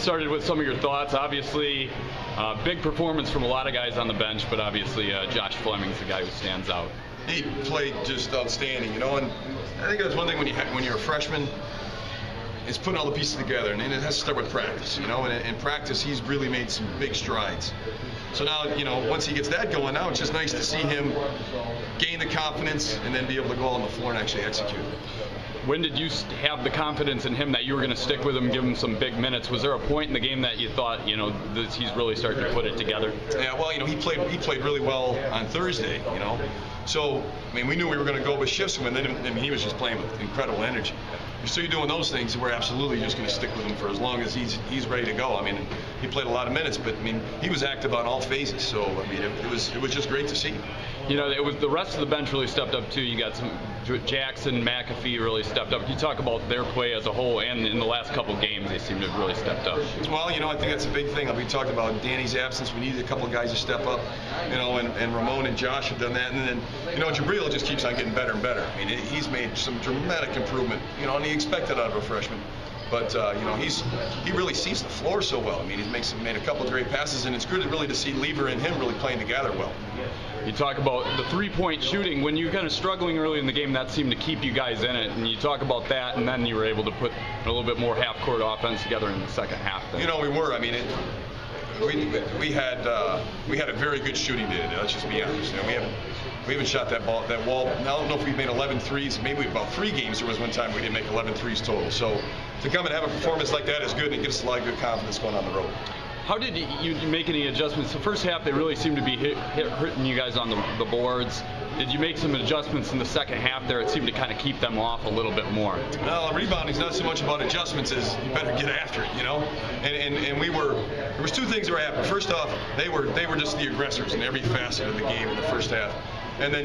started with some of your thoughts. Obviously, big performance from a lot of guys on the bench, but obviously Josh Fleming's the guy who stands out. He played just outstanding, and I think that's one thing when you're a freshman, is putting all the pieces together, and it has to start with practice, and in practice he's really made some big strides. So now, once he gets that going, now it's just nice to see him gain the confidence and then be able to go on the floor and actually execute. When did you have the confidence in him that you were going to stick with him, give him some big minutes? Was there a point in the game that you thought, he's really starting to put it together? Yeah, well, he played really well on Thursday, So, we knew we were going to go with shifts with him, and then he was just playing with incredible energy. So you're doing those things, we're absolutely just going to stick with him for as long as he's ready to go. He played a lot of minutes, but he was active on all phases. So it was just great to see. It was the rest of the bench really stepped up too. You got some Jackson, McAfee really stepped up. Can you talk about their play as a whole, and in the last couple games they seem to have really stepped up? Well, I think that's a big thing. We talked about Danny's absence. We needed a couple of guys to step up, and Ramon and Josh have done that. And then, Jabril just keeps on getting better and better. He's made some dramatic improvement, and he expected out of a freshman. But he really sees the floor so well. He's made a couple of great passes, and it's good really to see Lever and him really playing together well. You talk about the three-point shooting. When you were kind of struggling early in the game, that seemed to keep you guys in it. And you talk about that, and then you were able to put a little bit more half-court offense together in the second half. We were. We had a very good shooting day today. Let's just be honest. We haven't shot that wall. I don't know if we've made 11 threes. Maybe about 3 games there was one time we didn't make 11 threes total. So to come and have a performance like that is good, and it gives us a lot of good confidence going on the road. How did you make any adjustments? The first half, they really seemed to be hitting you guys on the boards. Did you make some adjustments in the second half there? It seemed to kind of keep them off a little bit more. Well, rebounding is not so much about adjustments as you better get after it, And there was 2 things that were happening. First off, they were just the aggressors in every facet of the game in the first half. And then,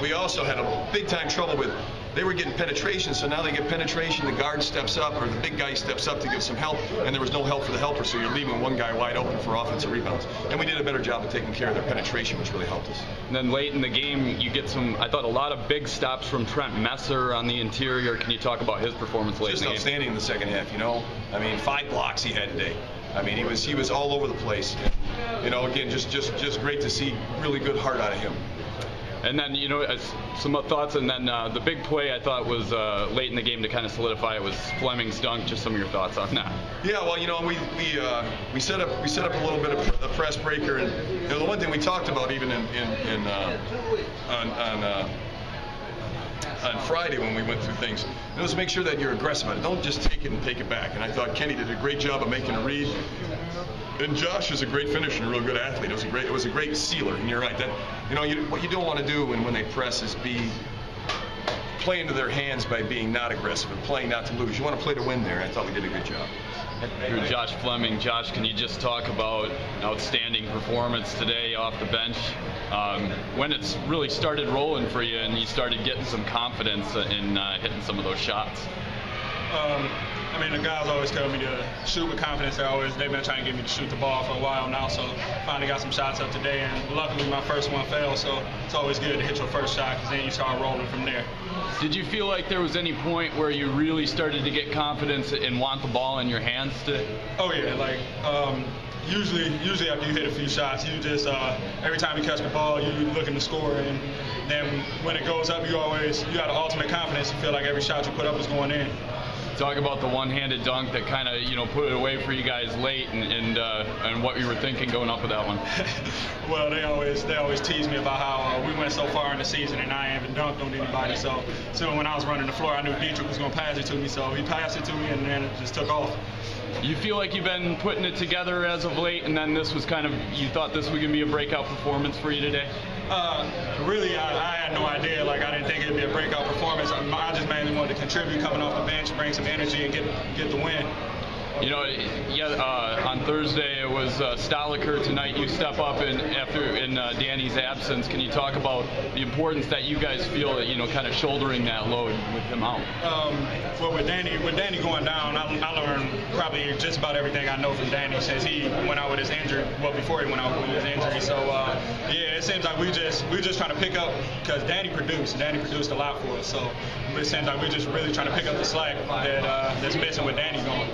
we also had a big-time trouble with, they were getting penetration, so now they get penetration, the guard steps up, or the big guy steps up to give some help, and there was no help for the helper, so you're leaving one guy wide open for offensive rebounds. And we did a better job of taking care of their penetration, which really helped us. And then late in the game, you get I thought a lot of big stops from Trent Messer on the interior. Can you talk about his performance late in the game? Just outstanding in the second half, 5 blocks he had today. He was all over the place. And, again, just great to see really good heart out of him. And then, some thoughts, and then the big play I thought was late in the game to kind of solidify it was Fleming's dunk. Just some of your thoughts on that. Yeah, well, we set up a little bit of a press breaker, and the one thing we talked about even on Friday when we went through things, was make sure that you're aggressive at it. Don't just take it and take it back. And I thought Kenny did a great job of making a read. And Josh is a great finisher and a real good athlete. It was a great sealer. And you're right. That what you don't want to do when they press is play into their hands by being not aggressive and playing not to lose. You want to play to win there. I thought we did a good job. Josh Fleming. Josh, can you just talk about an outstanding performance today off the bench? When it's really started rolling for you and you started getting some confidence in hitting some of those shots? The guys always tell me to shoot with confidence. They've been trying to get me to shoot the ball for a while now, so finally got some shots up today, and luckily my first one failed, so it's always good to hit your first shot because then you start rolling from there. Did you feel like there was any point where you really started to get confidence and want the ball in your hands today? Oh yeah, usually after you hit a few shots, you just every time you catch the ball, you looking to score, and then when it goes up, you got the ultimate confidence. You feel like every shot you put up is going in. Talk about the one-handed dunk that kind of put it away for you guys late, and what you were thinking going up with that one. Well, they always tease me about how we went so far in the season and I ain't even dunked on anybody. So when I was running the floor, I knew Dietrich was going to pass it to me, so he passed it to me, and then it just took off. You feel like you've been putting it together as of late, and then this was you thought this was going to be a breakout performance for you today? Really, I had no idea. I didn't think it'd be a breakout performance. I just mainly wanted to contribute, coming off the bench, bring some energy, and get the win. On Thursday it was Stoliker. Tonight you step up in Danny's absence. Can you talk about the importance that you guys feel that kind of shouldering that load with him out? Well, with Danny going down, I learned probably just about everything I know from Danny since he went out with his injury. Well, before he went out with his injury. So yeah, it seems like we're just trying to pick up because Danny produced a lot for us. So it seems like we're just really trying to pick up the slack that's missing with Danny going.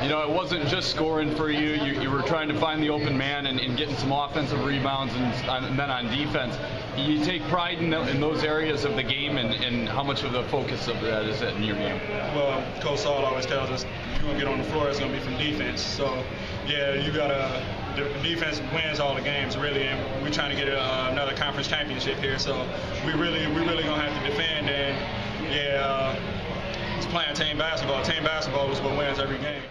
you know, it wasn't just scoring for you. You were trying to find the open man and getting some offensive rebounds and then on defense. You take pride in those areas of the game, and how much of the focus of that is in your game? Well, Coach Saul always tells us if you're going to get on the floor, it's going to be from defense. So, yeah, you got to – defense wins all the games, really, and we're trying to get another conference championship here. So we really going to have to defend, and, yeah, it's playing team basketball. Team basketball is what wins every game.